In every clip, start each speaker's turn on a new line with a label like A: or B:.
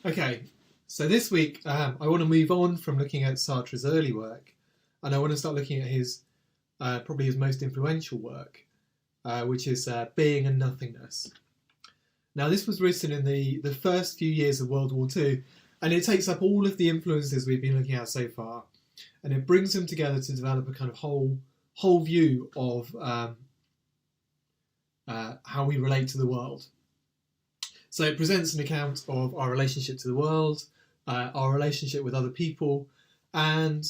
A: Okay, so this week I want to move on from looking at Sartre's early work, and I want to start looking at his probably his most influential work, which is Being and Nothingness. Now, this was written in the first few years of World War II, and it takes up all of the influences we've been looking at so far, and it brings them together to develop a kind of whole view of how we relate to the world. So it presents an account of our relationship to the world, our relationship with other people, and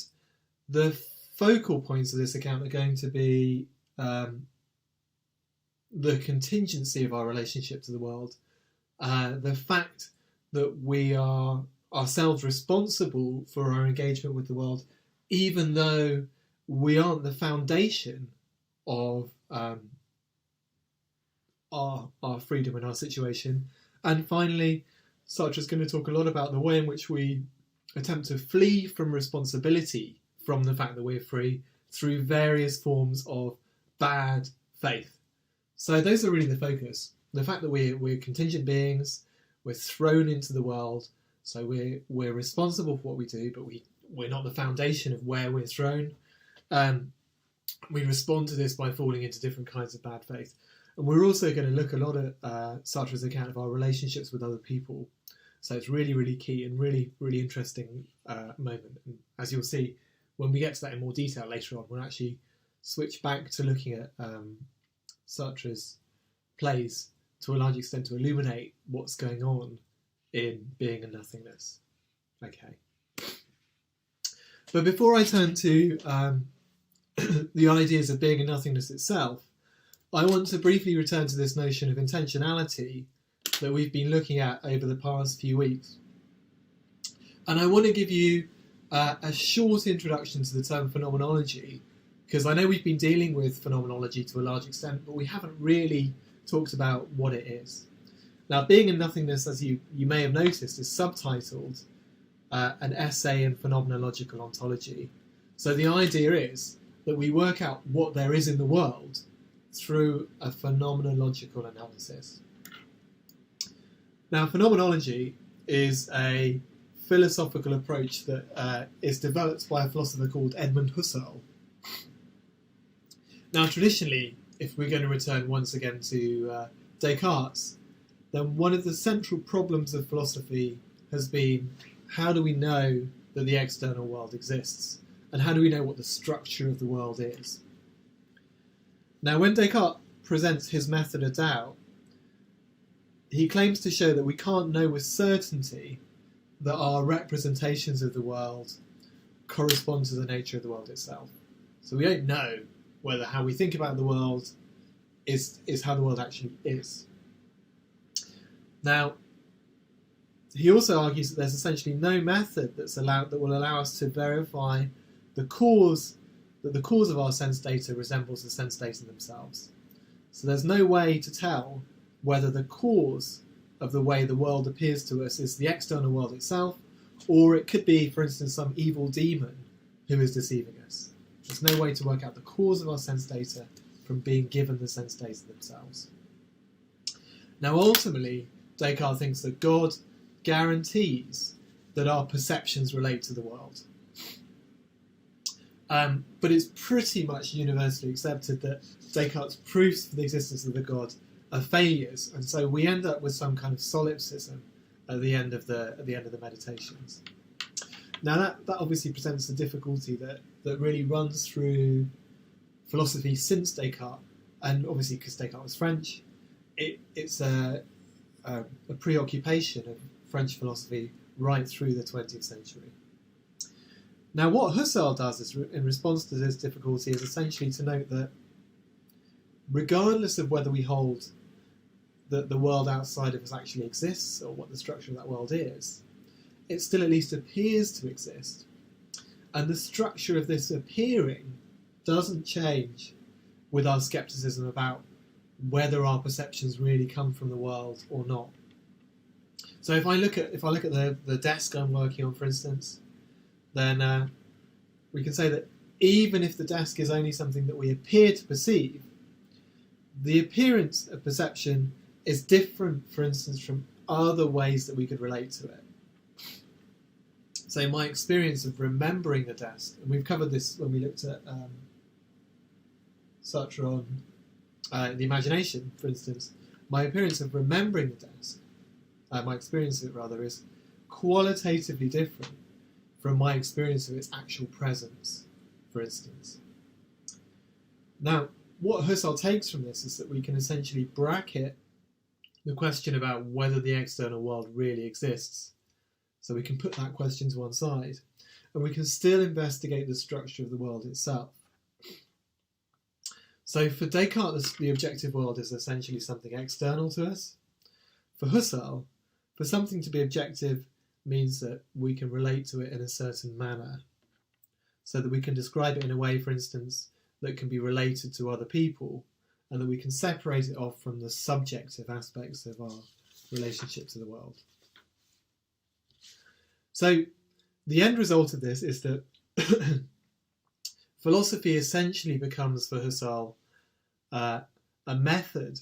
A: the focal points of this account are going to be the contingency of our relationship to the world, the fact that we are ourselves responsible for our engagement with the world, even though we aren't the foundation of our freedom and our situation. And finally, Sartre is going to talk a lot about the way in which we attempt to flee from responsibility from the fact that we're free through various forms of bad faith. So those are really the focus. The fact that we're contingent beings, we're thrown into the world, so we're responsible for what we do, but we're not the foundation of where we're thrown. We respond to this by falling into different kinds of bad faith. And we're also going to look a lot at Sartre's account of our relationships with other people. So it's really, really key and really, really interesting moment. And as you'll see, when we get to that in more detail later on, we'll actually switch back to looking at Sartre's plays to a large extent to illuminate what's going on in Being and Nothingness. Okay. But before I turn to the ideas of Being and Nothingness itself, I want to briefly return to this notion of intentionality that we've been looking at over the past few weeks. And I want to give you a short introduction to the term phenomenology, because I know we've been dealing with phenomenology to a large extent, but we haven't really talked about what it is. Now, Being and Nothingness, as you may have noticed, is subtitled An Essay in Phenomenological Ontology. So the idea is that we work out what there is in the world through a phenomenological analysis. Now, phenomenology is a philosophical approach that is developed by a philosopher called Edmund Husserl. Now, traditionally, if we're going to return once again to Descartes, then one of the central problems of philosophy has been, how do we know that the external world exists? And how do we know what the structure of the world is? Now, when Descartes presents his method of doubt, he claims to show that we can't know with certainty that our representations of the world correspond to the nature of the world itself. So we don't know whether how we think about the world is how the world actually is. Now, he also argues that there's essentially no method that will allow us to verify the cause of our sense data resembles the sense data themselves. So there's no way to tell whether the cause of the way the world appears to us is the external world itself, or it could be, for instance, some evil demon who is deceiving us. There's no way to work out the cause of our sense data from being given the sense data themselves. Now, ultimately, Descartes thinks that God guarantees that our perceptions relate to the world. But it's pretty much universally accepted that Descartes' proofs for the existence of the God are failures, and so we end up with some kind of solipsism at the end of the meditations. Now that obviously presents a difficulty that really runs through philosophy since Descartes, and obviously because Descartes was French, it's a preoccupation of French philosophy right through the 20th century. Now, what Husserl does is, in response to this difficulty, is essentially to note that regardless of whether we hold that the world outside of us actually exists or what the structure of that world is, it still at least appears to exist. And the structure of this appearing doesn't change with our skepticism about whether our perceptions really come from the world or not. So if I look at the desk I'm working on, for instance, then we can say that even if the desk is only something that we appear to perceive, the appearance of perception is different, for instance, from other ways that we could relate to it. So my experience of remembering the desk, and we've covered this when we looked at Sartre on the imagination, for instance, my appearance of remembering the desk, my experience of it rather, is qualitatively different from my experience of its actual presence, for instance. Now, what Husserl takes from this is that we can essentially bracket the question about whether the external world really exists. So we can put that question to one side, and we can still investigate the structure of the world itself. So for Descartes, the objective world is essentially something external to us. For Husserl, for something to be objective means that we can relate to it in a certain manner, so that we can describe it in a way, for instance, that can be related to other people, and that we can separate it off from the subjective aspects of our relationship to the world. So the end result of this is that philosophy essentially becomes, for Husserl, a method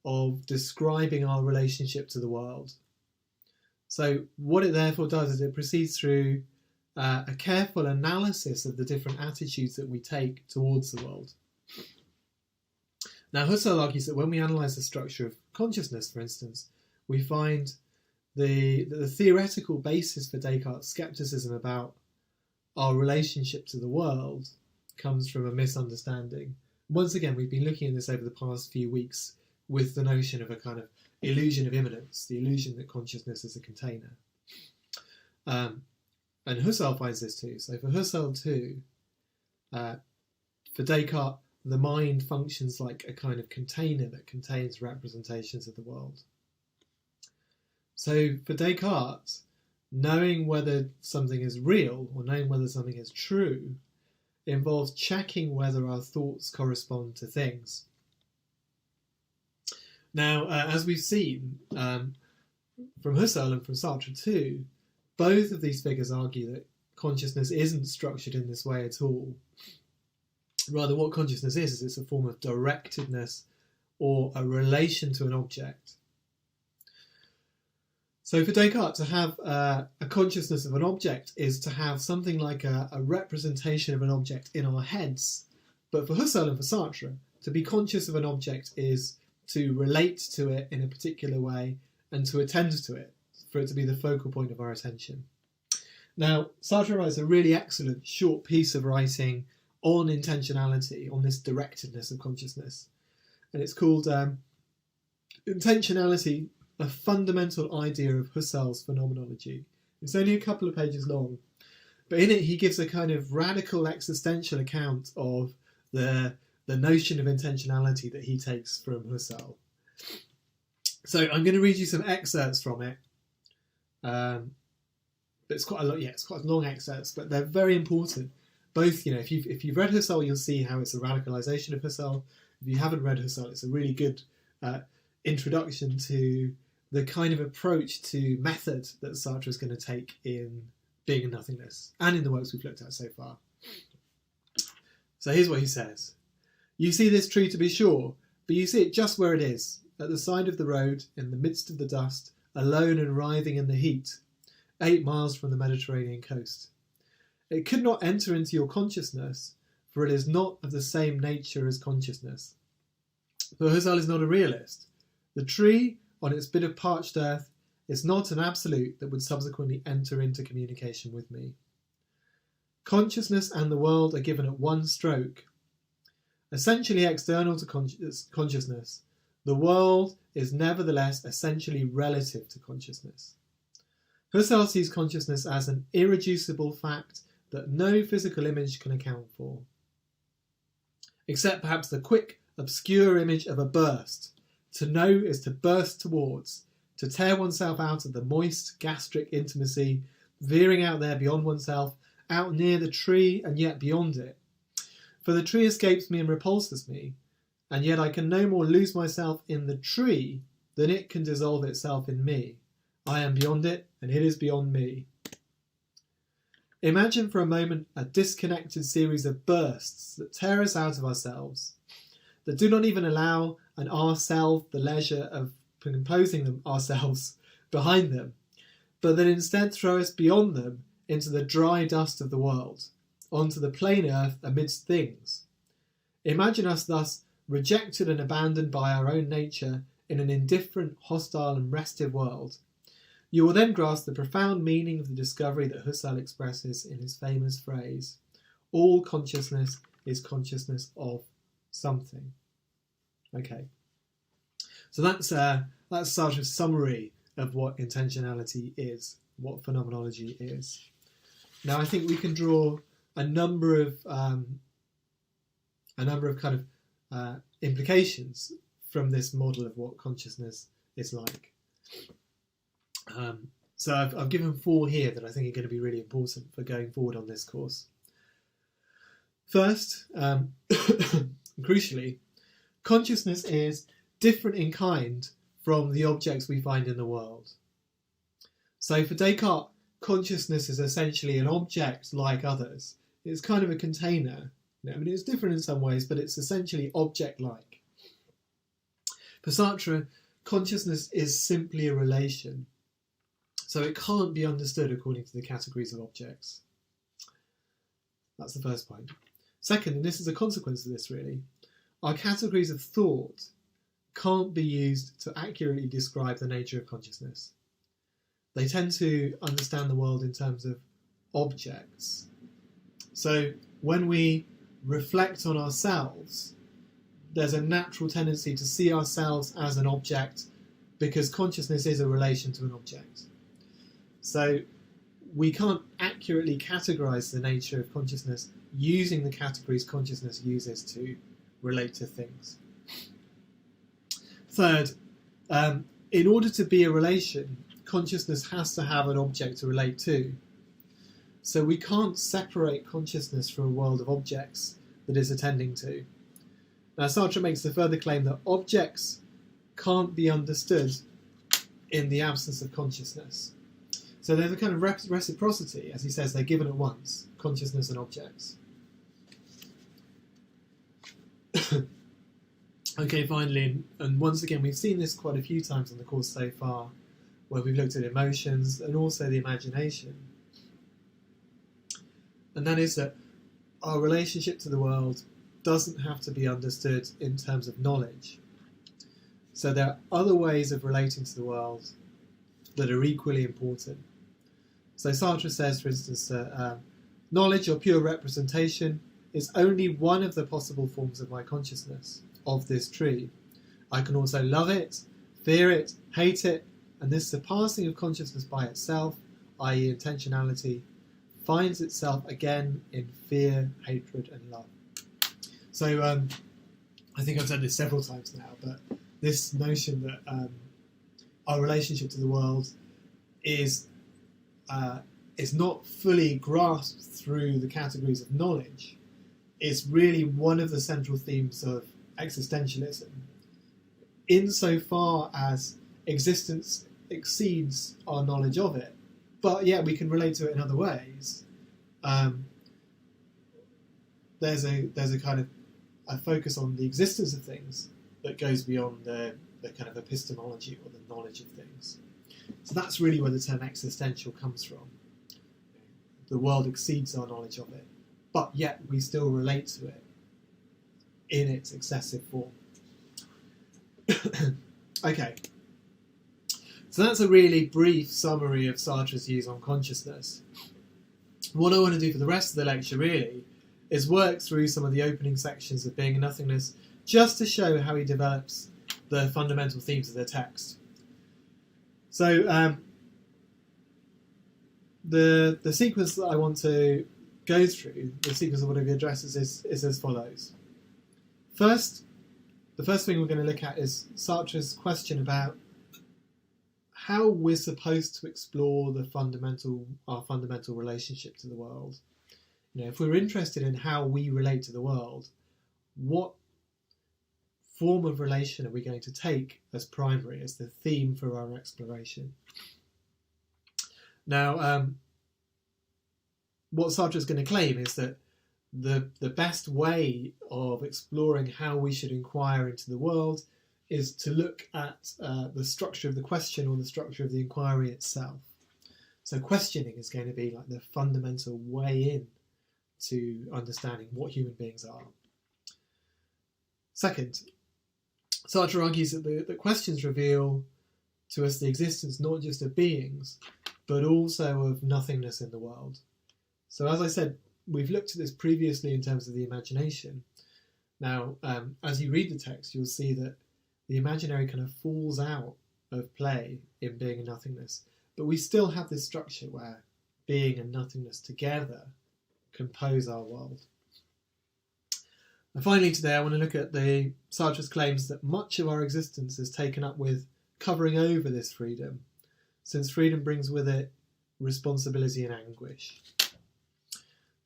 A: of describing our relationship to the world. So what it therefore does is it proceeds through a careful analysis of the different attitudes that we take towards the world. Now, Husserl argues that when we analyse the structure of consciousness, for instance, we find the theoretical basis for Descartes' scepticism about our relationship to the world comes from a misunderstanding. Once again, we've been looking at this over the past few weeks with the notion of a kind of illusion of immanence, the illusion that consciousness is a container. And Husserl finds this too. So for Husserl too, for Descartes, the mind functions like a kind of container that contains representations of the world. So for Descartes, knowing whether something is real or knowing whether something is true involves checking whether our thoughts correspond to things. Now, as we've seen from Husserl and from Sartre too, both of these figures argue that consciousness isn't structured in this way at all. Rather, what consciousness is it's a form of directedness or a relation to an object. So for Descartes, to have a consciousness of an object is to have something like a representation of an object in our heads. But for Husserl and for Sartre, to be conscious of an object is to relate to it in a particular way and to attend to it, for it to be the focal point of our attention. Now, Sartre writes a really excellent short piece of writing on intentionality, on this directedness of consciousness. And it's called Intentionality, a Fundamental Idea of Husserl's Phenomenology. It's only a couple of pages long, but in it he gives a kind of radical existential account of the notion of intentionality that he takes from Husserl. So I'm going to read you some excerpts from it. It's quite a lot. Yeah, it's quite long excerpts, but they're very important. Both, if you've read Husserl, you'll see how it's a radicalization of Husserl. If you haven't read Husserl, it's a really good introduction to the kind of approach to method that Sartre is going to take in Being and Nothingness and in the works we've looked at so far. So here's what he says. You see this tree to be sure, but you see it just where it is, at the side of the road, in the midst of the dust, alone and writhing in the heat, 8 miles from the Mediterranean coast. It could not enter into your consciousness, for it is not of the same nature as consciousness. For Husserl is not a realist. The tree, on its bit of parched earth, is not an absolute that would subsequently enter into communication with me. Consciousness and the world are given at one stroke. Essentially external to consciousness, the world is nevertheless essentially relative to consciousness. Husserl sees consciousness as an irreducible fact that no physical image can account for, except perhaps the quick, obscure image of a burst. To know is to burst towards, to tear oneself out of the moist, gastric intimacy, veering out there beyond oneself, out near the tree and yet beyond it. For the tree escapes me and repulses me, and yet I can no more lose myself in the tree than it can dissolve itself in me. I am beyond it, and it is beyond me. Imagine for a moment a disconnected series of bursts that tear us out of ourselves, that do not even allow an ourself the leisure of composing them ourselves behind them, but that instead throw us beyond them into the dry dust of the world, onto the plain earth amidst things. Imagine us thus rejected and abandoned by our own nature in an indifferent, hostile and restive world. You will then grasp the profound meaning of the discovery that Husserl expresses in his famous phrase, all consciousness is consciousness of something. Okay, so that's Sartre's summary of what intentionality is, what phenomenology is. Now, I think we can draw a number of implications from this model of what consciousness is like. So I've given 4 here that I think are going to be really important for going forward on this course. First, crucially, consciousness is different in kind from the objects we find in the world. So for Descartes, consciousness is essentially an object like others. It's kind of a container. I mean, it's different in some ways, but it's essentially object-like. For Sartre, consciousness is simply a relation. So it can't be understood according to the categories of objects. That's the first point. Second, and this is a consequence of this really, our categories of thought can't be used to accurately describe the nature of consciousness. They tend to understand the world in terms of objects. So when we reflect on ourselves, there's a natural tendency to see ourselves as an object because consciousness is a relation to an object. So we can't accurately categorize the nature of consciousness using the categories consciousness uses to relate to things. Third, in order to be a relation, consciousness has to have an object to relate to. So we can't separate consciousness from a world of objects that it's attending to. Now, Sartre makes the further claim that objects can't be understood in the absence of consciousness. So there's a kind of reciprocity, as he says, they're given at once, consciousness and objects. Okay, finally, and once again, we've seen this quite a few times on the course so far, where we've looked at emotions and also the imagination. And that is that our relationship to the world doesn't have to be understood in terms of knowledge. So there are other ways of relating to the world that are equally important. So Sartre says, for instance, that knowledge or pure representation is only one of the possible forms of my consciousness, of this tree. I can also love it, fear it, hate it, and this surpassing of consciousness by itself, i.e. intentionality, finds itself again in fear, hatred and love. So I think I've said this several times now, but this notion that our relationship to the world is not fully grasped through the categories of knowledge is really one of the central themes of existentialism. Insofar as existence exceeds our knowledge of it, but yet we can relate to it in other ways. There's a kind of a focus on the existence of things that goes beyond the kind of epistemology or the knowledge of things. So that's really where the term existential comes from. The world exceeds our knowledge of it, but yet we still relate to it in its excessive form. Okay, so that's a really brief summary of Sartre's views on consciousness. What I want to do for the rest of the lecture really is work through some of the opening sections of Being and Nothingness just to show how he develops the fundamental themes of the text. So the sequence that I want to go through, the sequence of what he addresses is as follows. First, the first thing we're going to look at is Sartre's question about how we're supposed to explore our fundamental relationship to the world. You know, if we're interested in how we relate to the world, what form of relation are we going to take as primary, as the theme for our exploration? Now, what Sartre is going to claim is that the best way of exploring how we should inquire into the world is to look at the structure of the question or the structure of the inquiry itself. So questioning is going to be like the fundamental way in to understanding what human beings are. Second, Sartre argues that the questions reveal to us the existence not just of beings, but also of nothingness in the world. So as I said, we've looked at this previously in terms of the imagination. Now, as you read the text, you'll see that the imaginary kind of falls out of play in Being and Nothingness, but we still have this structure where being and nothingness together compose our world. And finally today I want to look at the Sartre's claims that much of our existence is taken up with covering over this freedom, since freedom brings with it responsibility and anguish.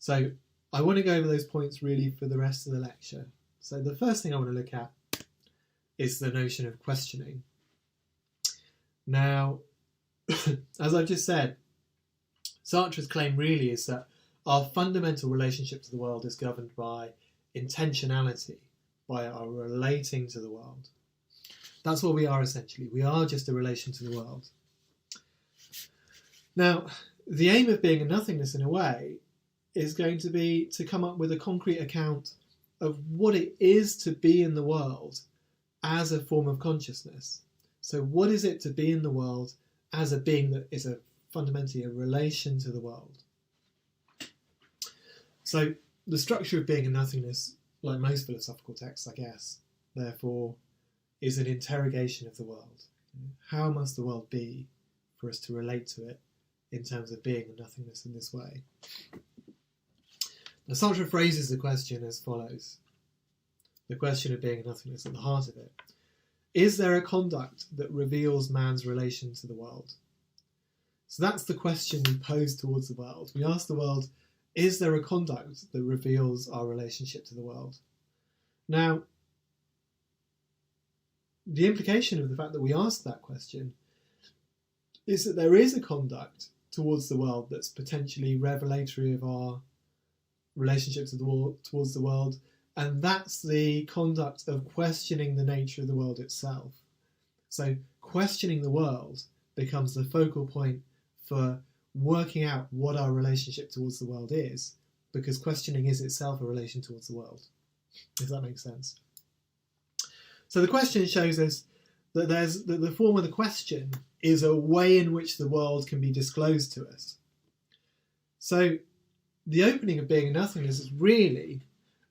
A: So I want to go over those points really for the rest of the lecture. So the first thing I want to look at is the notion of questioning. Now, as I've just said, Sartre's claim really is that our fundamental relationship to the world is governed by intentionality, by our relating to the world. That's what we are essentially. We are just a relation to the world. Now, the aim of Being and Nothingness, in a way, is going to be to come up with a concrete account of what it is to be in the world as a form of consciousness. So what is it to be in the world as a being that is fundamentally a relation to the world? So the structure of Being and Nothingness, like most philosophical texts, I guess, therefore, is an interrogation of the world. How must the world be for us to relate to it in terms of being and nothingness in this way? Now, Sartre phrases the question as follows. The question of being and nothingness at the heart of it. Is there a conduct that reveals man's relation to the world? So that's the question we pose towards the world. We ask the world, is there a conduct that reveals our relationship to the world? Now, the implication of the fact that we ask that question is that there is a conduct towards the world that's potentially revelatory of our relationship to towards the world, and that's the conduct of questioning the nature of the world itself. So questioning the world becomes the focal point for working out what our relationship towards the world is, because questioning is itself a relation towards the world, if that makes sense. So the question shows us that the form of the question is a way in which the world can be disclosed to us. So the opening of Being and Nothingness is really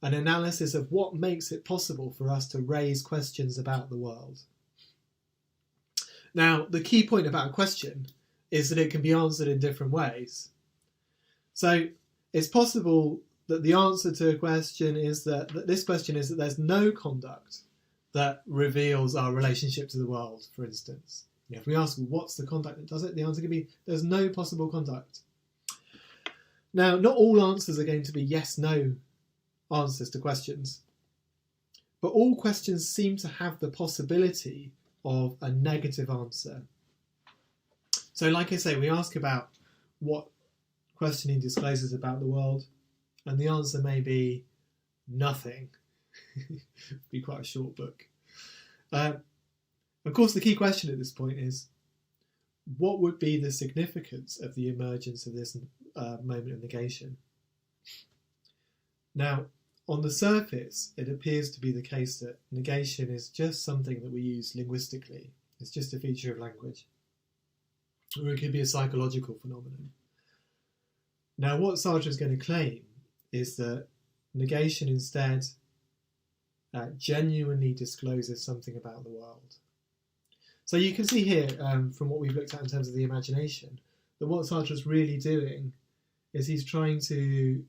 A: an analysis of what makes it possible for us to raise questions about the world. Now, the key point about a question is that it can be answered in different ways. So it's possible that the answer to a question is that this question is that there's no conduct that reveals our relationship to the world, for instance. If we ask what's the conduct that does it, the answer can be there's no possible conduct. Now, not all answers are going to be yes-no answers to questions, but all questions seem to have the possibility of a negative answer. So like I say, we ask about what questioning discloses about the world, and the answer may be nothing. It'd be quite a short book. Of course, the key question at this point is, what would be the significance of the emergence of this moment of negation? Now, on the surface, it appears to be the case that negation is just something that we use linguistically. It's just a feature of language. Or it could be a psychological phenomenon. Now, what Sartre is going to claim is that negation instead genuinely discloses something about the world. So you can see here, from what we've looked at in terms of the imagination, that what Sartre is really doing is he's trying to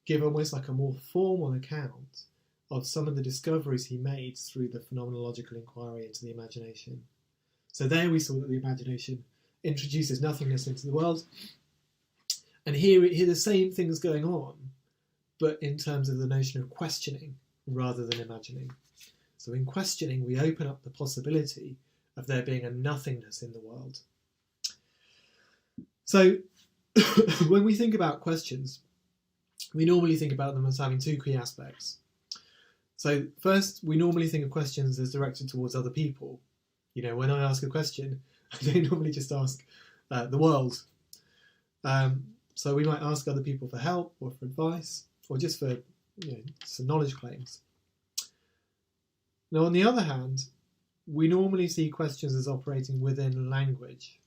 A: give almost like a more formal account of some of the discoveries he made through the phenomenological inquiry into the imagination. So there we saw that the imagination introduces nothingness into the world, and here the same thing's going on, but in terms of the notion of questioning rather than imagining. So in questioning, we open up the possibility of there being a nothingness in the world. So when we think about questions, we normally think about them as having two key aspects. So first, we normally think of questions as directed towards other people. You know, when I ask a question, I don't normally just ask the world. So we might ask other people for help or for advice or just for some knowledge claims. Now, on the other hand, we normally see questions as operating within language.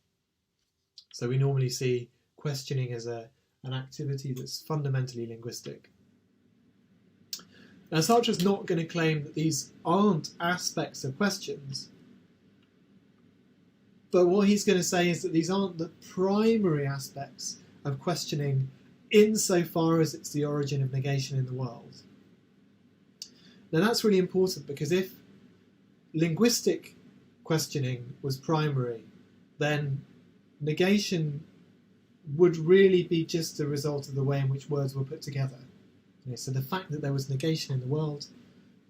A: So we normally see questioning as an activity that's fundamentally linguistic. Now, Sartre is not going to claim that these aren't aspects of questions, but what he's going to say is that these aren't the primary aspects of questioning insofar as it's the origin of negation in the world. Now, that's really important, because if linguistic questioning was primary, then negation would really be just a result of the way in which words were put together. So the fact that there was negation in the world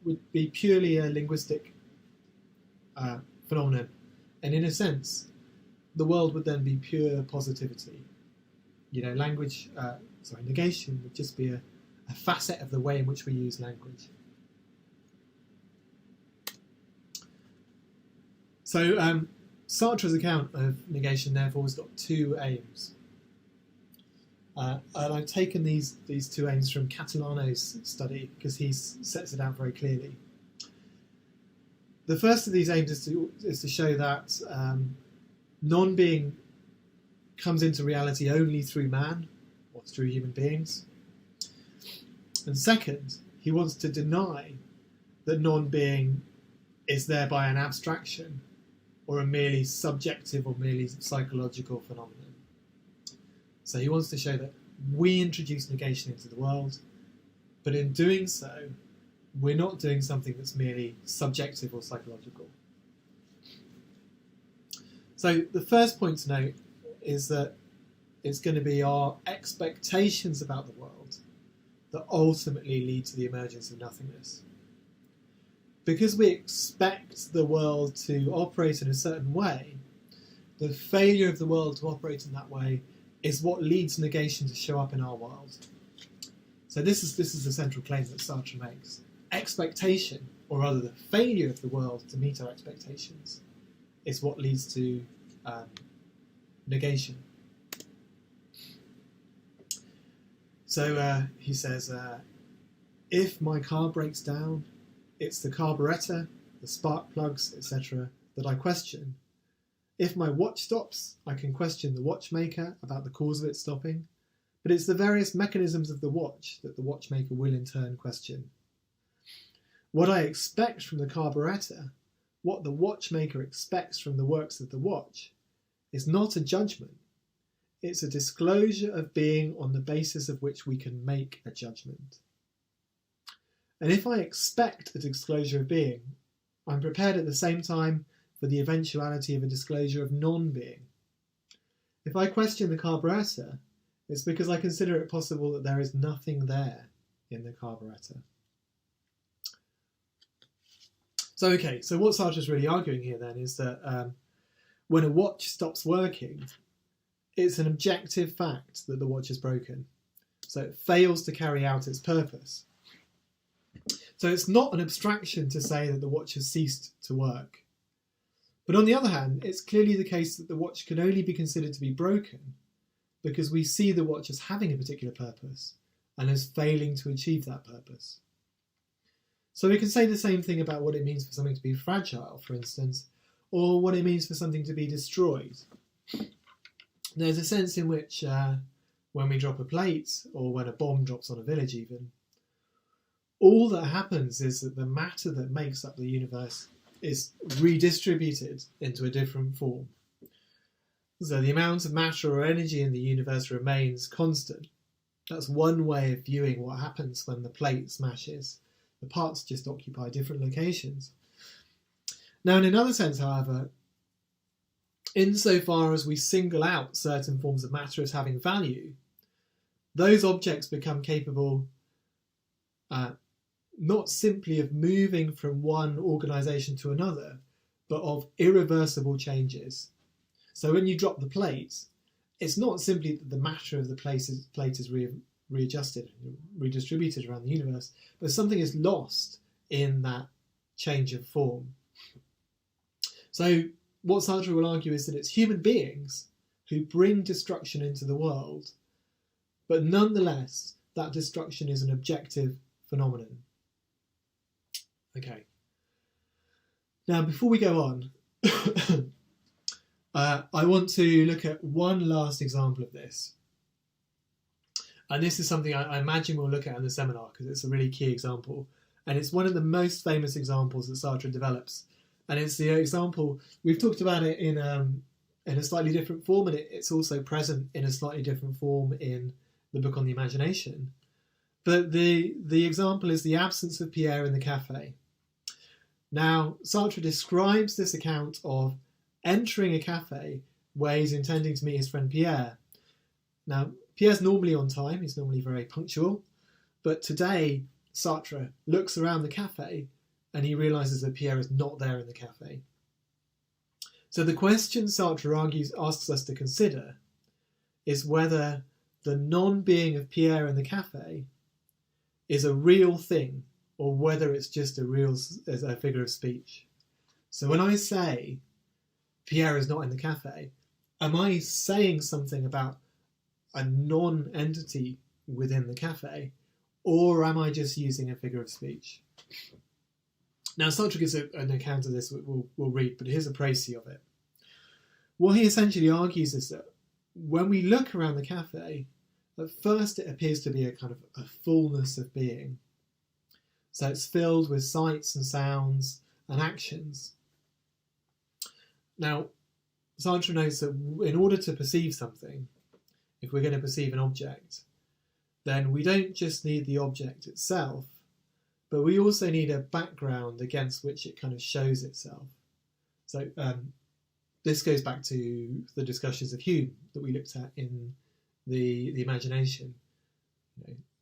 A: would be purely a linguistic phenomenon, and in a sense, the world would then be pure positivity. Negation would just be a facet of the way in which we use language. So Sartre's account of negation, therefore, has got two aims. And I've taken these two aims from Catalano's study because he sets it out very clearly. The first of these aims is to show that non-being comes into reality only through man, or through human beings. And second, he wants to deny that non-being is thereby an abstraction or a merely subjective or merely psychological phenomenon. So he wants to show that we introduce negation into the world, but in doing so, we're not doing something that's merely subjective or psychological. So the first point to note is that it's going to be our expectations about the world that ultimately lead to the emergence of nothingness. Because we expect the world to operate in a certain way, the failure of the world to operate in that way is what leads negation to show up in our world. So this is the central claim that Sartre makes. Expectation, or rather the failure of the world to meet our expectations, is what leads to negation. So he says, if my car breaks down, it's the carburettor, the spark plugs, etc. that I question. If my watch stops, I can question the watchmaker about the cause of it stopping, but it's the various mechanisms of the watch that the watchmaker will in turn question. What I expect from the carburettor, what the watchmaker expects from the works of the watch, is not a judgment. It's a disclosure of being on the basis of which we can make a judgment. And if I expect a disclosure of being, I'm prepared at the same time for the eventuality of a disclosure of non-being. If I question the carburettor, it's because I consider it possible that there is nothing there in the carburettor. So what Sartre is really arguing here then is that when a watch stops working, it's an objective fact that the watch is broken. So it fails to carry out its purpose. So it's not an abstraction to say that the watch has ceased to work. But on the other hand, it's clearly the case that the watch can only be considered to be broken because we see the watch as having a particular purpose and as failing to achieve that purpose. So we can say the same thing about what it means for something to be fragile, for instance, or what it means for something to be destroyed. There's a sense in which when we drop a plate, or when a bomb drops on a village even, all that happens is that the matter that makes up the universe is redistributed into a different form. So the amount of matter or energy in the universe remains constant. That's one way of viewing what happens when the plate smashes. The parts just occupy different locations. Now, in another sense, however, insofar as we single out certain forms of matter as having value, those objects become capable not simply of moving from one organisation to another, but of irreversible changes. So when you drop the plate, it's not simply that the matter of the plate is readjusted, redistributed around the universe, but something is lost in that change of form. So what Sartre will argue is that it's human beings who bring destruction into the world, but nonetheless, that destruction is an objective phenomenon. Okay. Now, before we go on, I want to look at one last example of this. And this is something I imagine we'll look at in the seminar because it's a really key example. And it's one of the most famous examples that Sartre develops. And it's the example, we've talked about it in a slightly different form, and it's also present in a slightly different form in the book on the imagination. But the example is the absence of Pierre in the cafe. Now, Sartre describes this account of entering a cafe where he's intending to meet his friend Pierre. Now, Pierre's normally on time, he's normally very punctual, but today Sartre looks around the cafe and he realises that Pierre is not there in the cafe. So the question Sartre asks us to consider is whether the non-being of Pierre in the cafe is a real thing or whether it's just a figure of speech. So when I say Pierre is not in the cafe, am I saying something about a non-entity within the cafe, or am I just using a figure of speech? Now, Sartre gives an account of this we'll read, but here's a précis of it. What he essentially argues is that when we look around the cafe, at first it appears to be a kind of a fullness of being. So it's filled with sights and sounds and actions. Now, Sartre knows that in order to perceive something, if we're going to perceive an object, then we don't just need the object itself, but we also need a background against which it kind of shows itself. So this goes back to the discussions of Hume that we looked at in the imagination.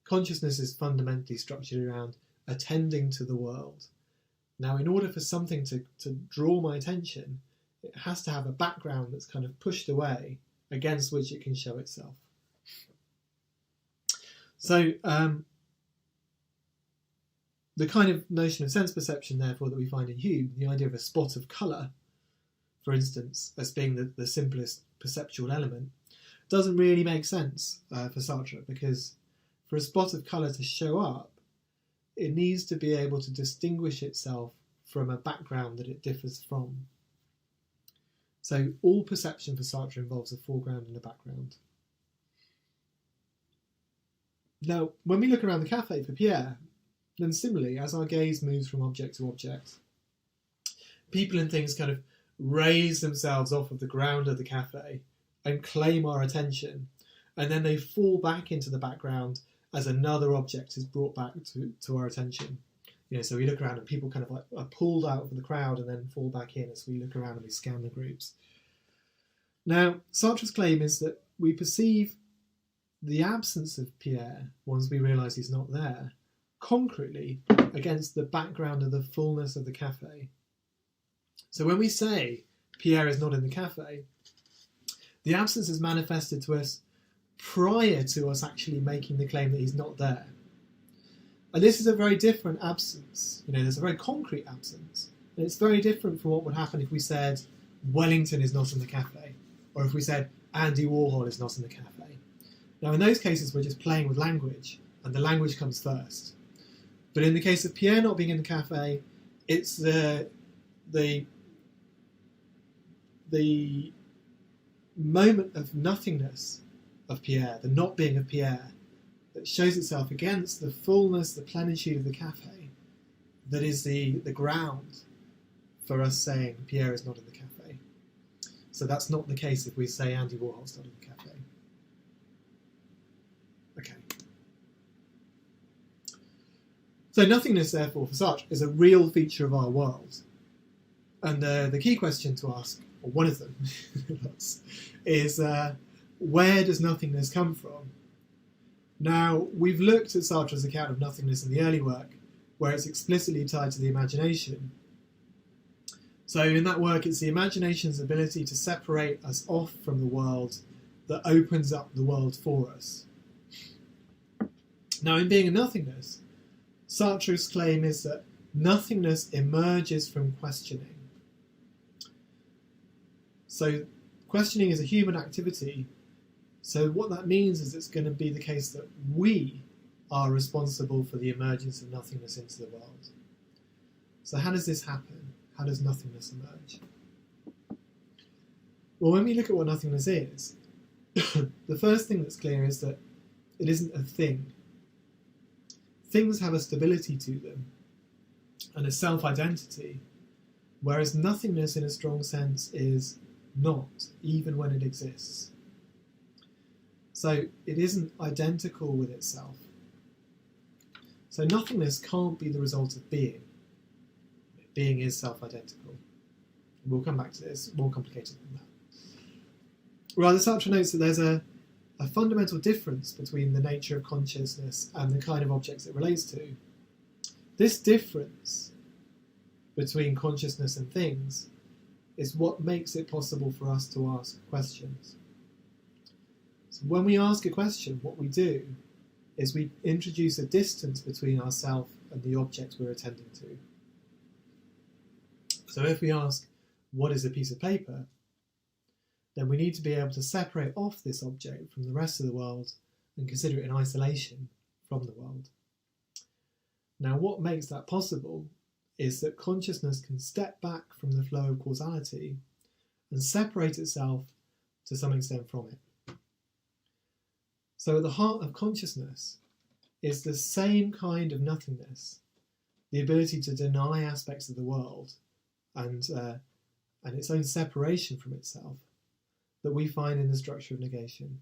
A: Consciousness is fundamentally structured around attending to the world. Now, in order for something to draw my attention, it has to have a background that's kind of pushed away against which it can show itself. So the kind of notion of sense perception, therefore, that we find in Hume, the idea of a spot of colour, for instance, as being the simplest perceptual element, doesn't really make sense for Sartre, because for a spot of colour to show up, it needs to be able to distinguish itself from a background that it differs from. So all perception for Sartre involves a foreground and a background. Now, when we look around the cafe for Pierre, then similarly, as our gaze moves from object to object, people and things kind of raise themselves off of the ground of the cafe and claim our attention, and then they fall back into the background as another object is brought back to our attention. So we look around and people kind of like are pulled out of the crowd and then fall back in as we look around and we scan the groups. Now, Sartre's claim is that we perceive the absence of Pierre, once we realise he's not there, concretely against the background of the fullness of the cafe. So when we say Pierre is not in the cafe, the absence is manifested to us prior to us actually making the claim that he's not there. And this is a very different absence. There's a very concrete absence. And it's very different from what would happen if we said Wellington is not in the cafe, or if we said Andy Warhol is not in the cafe. Now, in those cases, we're just playing with language, and the language comes first. But in the case of Pierre not being in the cafe, it's the moment of nothingness of Pierre, the not being of Pierre, that shows itself against the fullness, the plenitude of the cafe, that is the ground for us saying Pierre is not in the cafe. So that's not the case if we say Andy Warhol's not in the cafe. Okay. So nothingness, therefore, for Sartre, is a real feature of our world. And the key question to ask, or one of them, is where does nothingness come from? Now, we've looked at Sartre's account of nothingness in the early work, where it's explicitly tied to the imagination. So in that work, it's the imagination's ability to separate us off from the world that opens up the world for us. Now, in Being and Nothingness, Sartre's claim is that nothingness emerges from questioning. So questioning is a human activity, so what that means is it's going to be the case that we are responsible for the emergence of nothingness into the world. So how does this happen? How does nothingness emerge? Well, when we look at what nothingness is, the first thing that's clear is that it isn't a thing. Things have a stability to them and a self-identity, whereas nothingness in a strong sense is not, even when it exists. So it isn't identical with itself. So nothingness can't be the result of being. Being is self-identical. We'll come back to this, more complicated than that. Rather, Sartre notes that there's a fundamental difference between the nature of consciousness and the kind of objects it relates to. This difference between consciousness and things is what makes it possible for us to ask questions. So when we ask a question, what we do is we introduce a distance between ourselves and the object we're attending to. So if we ask, what is a piece of paper? Then we need to be able to separate off this object from the rest of the world and consider it in isolation from the world. Now, what makes that possible is that consciousness can step back from the flow of causality and separate itself to some extent from it. So at the heart of consciousness is the same kind of nothingness, the ability to deny aspects of the world and its own separation from itself, that we find in the structure of negation.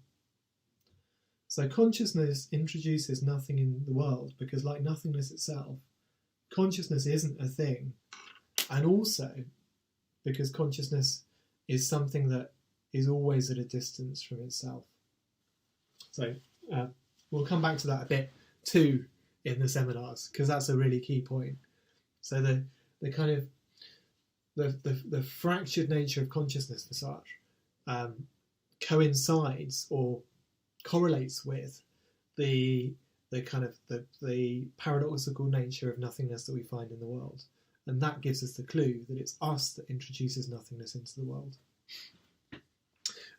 A: So consciousness introduces nothing in the world because, like nothingness itself, consciousness isn't a thing, and also because consciousness is something that is always at a distance from itself. So we'll come back to that a bit too in the seminars, because that's a really key point. So the kind of the fractured nature of consciousness for Sartre coincides or correlates with the kind of the paradoxical nature of nothingness that we find in the world, and that gives us the clue that it's us that introduces nothingness into the world.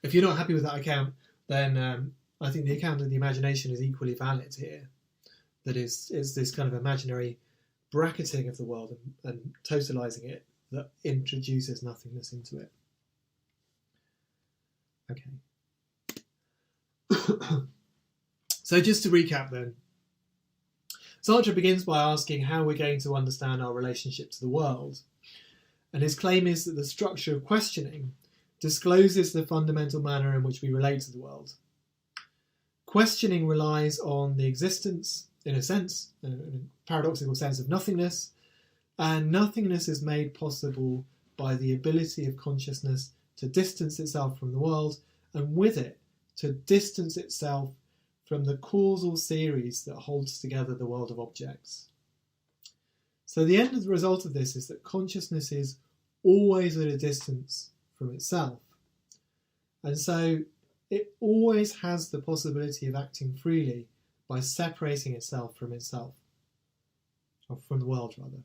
A: If you're not happy with that account, then I think the account of the imagination is equally valid here. That is this kind of imaginary bracketing of the world and totalizing it that introduces nothingness into it. Okay. So just to recap then, Sartre begins by asking how we're going to understand our relationship to the world. And his claim is that the structure of questioning discloses the fundamental manner in which we relate to the world. Questioning relies on the existence, in a sense, in a paradoxical sense, of nothingness, and nothingness is made possible by the ability of consciousness to distance itself from the world, and with it, to distance itself from the causal series that holds together the world of objects. So the end of the result of this is that consciousness is always at a distance from itself. And so it always has the possibility of acting freely by separating itself, or from the world rather.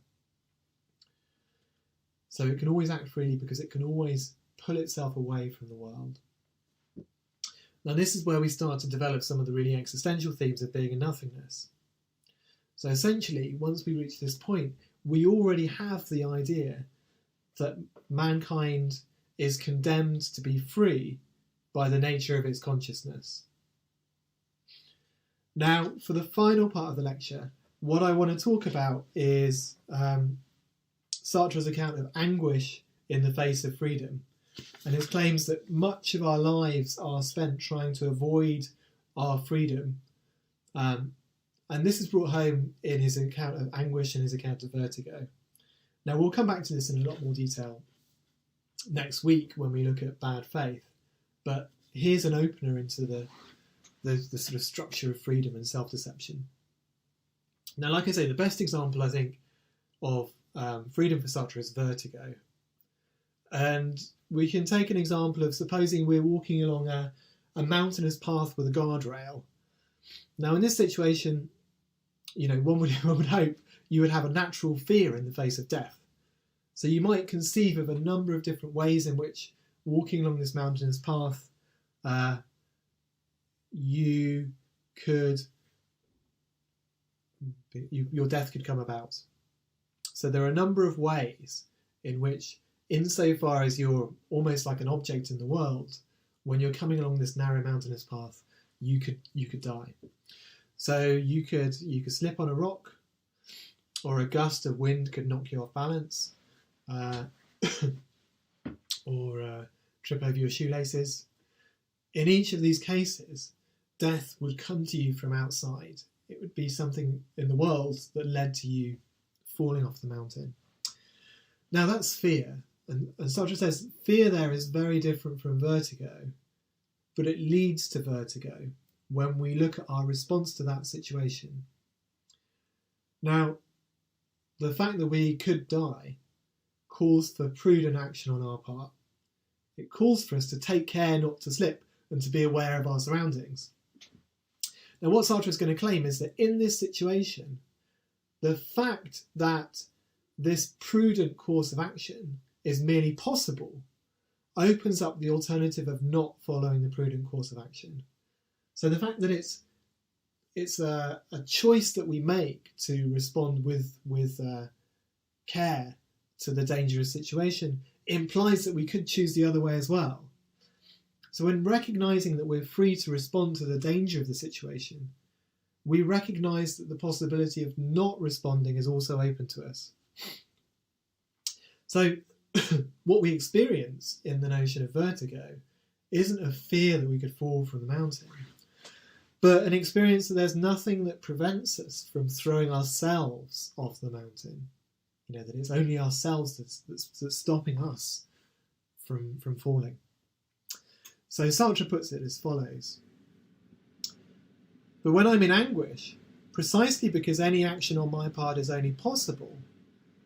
A: So it can always act freely because it can always pull itself away from the world. Now this is where we start to develop some of the really existential themes of being and nothingness. So essentially, once we reach this point, we already have the idea that mankind is condemned to be free by the nature of its consciousness. Now, for the final part of the lecture, what I want to talk about is Sartre's account of anguish in the face of freedom, and his claims that much of our lives are spent trying to avoid our freedom. And this is brought home in his account of anguish and his account of vertigo. Now, we'll come back to this in a lot more detail next week when we look at bad faith, but here's an opener into the sort of structure of freedom and self-deception. Now, like I say, the best example, I think, of freedom for Sartre is vertigo. And we can take an example of supposing we're walking along a mountainous path with a guardrail. Now, in this situation, one would hope you would have a natural fear in the face of death. So you might conceive of a number of different ways in which walking along this mountainous path, your death could come about. So there are a number of ways in which, insofar as you're almost like an object in the world, when you're coming along this narrow mountainous path, you could die. So you could slip on a rock, or a gust of wind could knock you off balance, or trip over your shoelaces. In each of these cases, death would come to you from outside. It would be something in the world that led to you falling off the mountain. Now that's fear, and Sartre says fear there is very different from vertigo, but it leads to vertigo when we look at our response to that situation. Now, the fact that we could die calls for prudent action on our part. It calls for us to take care not to slip and to be aware of our surroundings. Now, what Sartre is going to claim is that in this situation, the fact that this prudent course of action is merely possible opens up the alternative of not following the prudent course of action. So the fact that it's a choice that we make to respond with care to the dangerous situation implies that we could choose the other way as well. So in recognising that we're free to respond to the danger of the situation, we recognise that the possibility of not responding is also open to us. So what we experience in the notion of vertigo isn't a fear that we could fall from the mountain, but an experience that there's nothing that prevents us from throwing ourselves off the mountain. You know, that it's only ourselves that's stopping us from falling. So Sartre puts it as follows. But when I'm in anguish, precisely because any action on my part is only possible,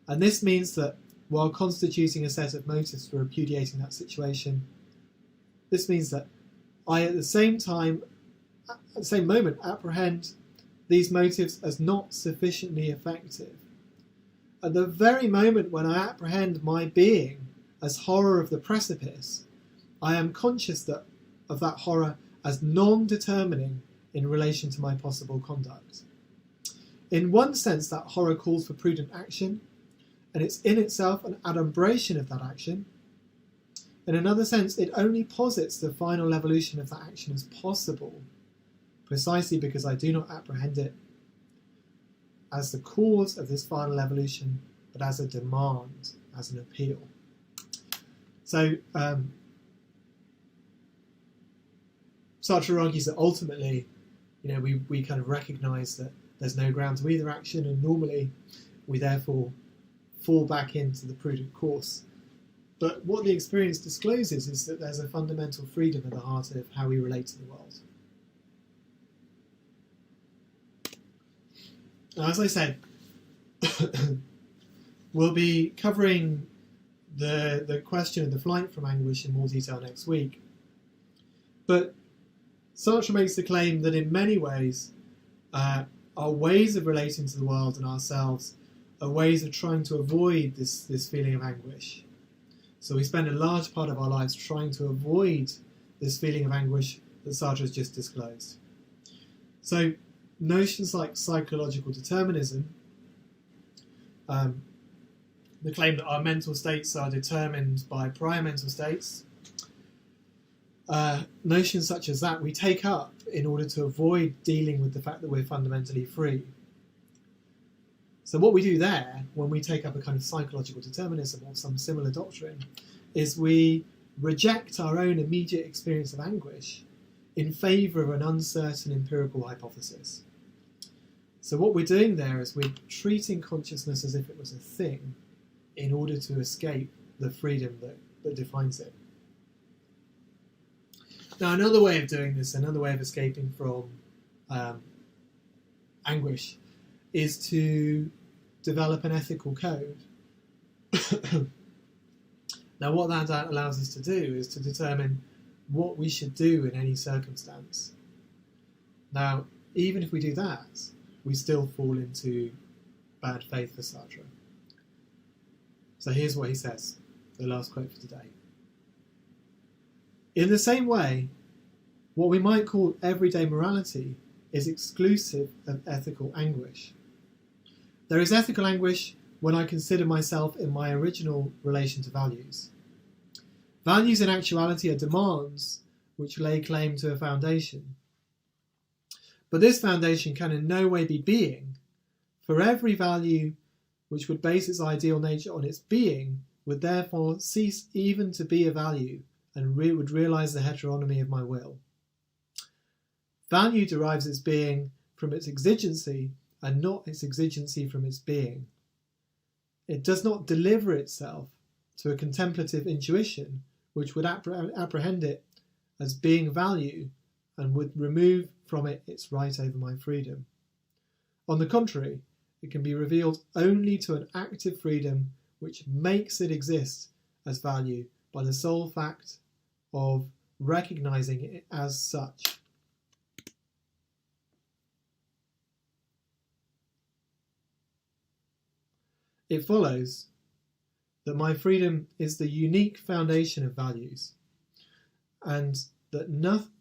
A: and this means that while constituting a set of motives for repudiating that situation, this means that I at the same moment apprehend these motives as not sufficiently effective. At the very moment when I apprehend my being as horror of the precipice, I am conscious of that horror as non-determining in relation to my possible conduct. In one sense, that horror calls for prudent action, and it's in itself an adumbration of that action. In another sense, it only posits the final evolution of that action as possible, precisely because I do not apprehend it as the cause of this final evolution, but as a demand, as an appeal. So Sartre argues that ultimately, you know, we kind of recognise that there's no ground to either action, and normally we therefore fall back into the prudent course. But what the experience discloses is that there's a fundamental freedom at the heart of how we relate to the world. Now, as I said, we'll be covering the question of the flight from anguish in more detail next week. But Sartre makes the claim that in many ways, our ways of relating to the world and ourselves are ways of trying to avoid this feeling of anguish. So we spend a large part of our lives trying to avoid this feeling of anguish that Sartre has just disclosed. So notions like psychological determinism, the claim that our mental states are determined by prior mental states, notions such as that we take up in order to avoid dealing with the fact that we're fundamentally free. So what we do there, when we take up a kind of psychological determinism or some similar doctrine, is we reject our own immediate experience of anguish in favour of an uncertain empirical hypothesis. So what we're doing there is we're treating consciousness as if it was a thing in order to escape the freedom that defines it. Now, another way of doing this, another way of escaping from anguish, is to develop an ethical code. Now, what that allows us to do is to determine what we should do in any circumstance. Now, even if we do that, we still fall into bad faith for Sartre. So here's what he says, the last quote for today. In the same way, what we might call everyday morality is exclusive of ethical anguish. There is ethical anguish when I consider myself in my original relation to values. Values in actuality are demands which lay claim to a foundation. But this foundation can in no way be being, for every value which would base its ideal nature on its being would therefore cease even to be a value and would realise the heteronomy of my will. Value derives its being from its exigency and not its exigency from its being. It does not deliver itself to a contemplative intuition which would apprehend it as being value and would remove from it its right over my freedom. On the contrary, it can be revealed only to an active freedom which makes it exist as value by the sole fact of recognising it as such. It follows that my freedom is the unique foundation of values, and that nothing,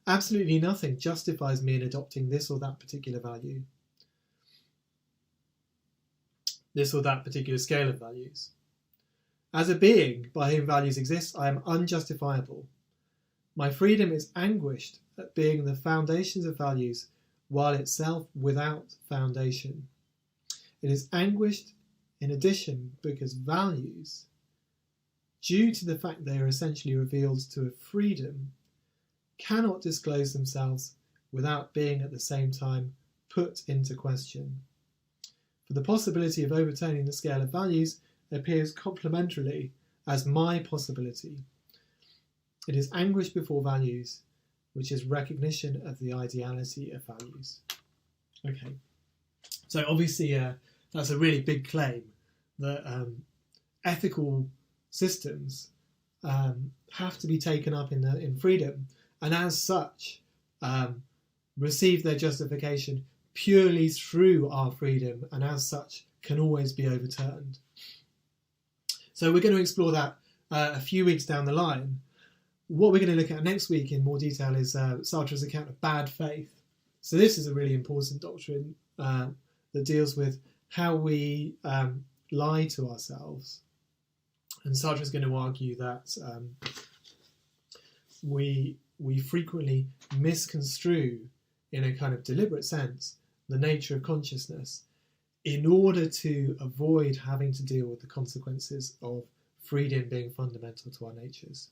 A: absolutely nothing, justifies me in adopting this or that particular value, this or that particular scale of values. As a being by whom values exist, I am unjustifiable. My freedom is anguished at being the foundations of values while itself without foundation. It is anguished in addition because values, due to the fact they are essentially revealed to a freedom, cannot disclose themselves without being at the same time put into question. For the possibility of overturning the scale of values appears complementarily as my possibility. It is anguish before values, which is recognition of the ideality of values. Okay, so obviously that's a really big claim that ethical systems have to be taken up in freedom, and as such receive their justification purely through our freedom, and as such can always be overturned. So we're going to explore that a few weeks down the line. What we're going to look at next week in more detail is Sartre's account of bad faith. So this is a really important doctrine that deals with how we lie to ourselves. And Sartre is going to argue that we frequently misconstrue, in a kind of deliberate sense, the nature of consciousness in order to avoid having to deal with the consequences of freedom being fundamental to our natures.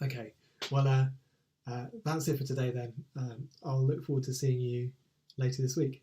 A: Okay, well, that's it for today then. I'll look forward to seeing you later this week.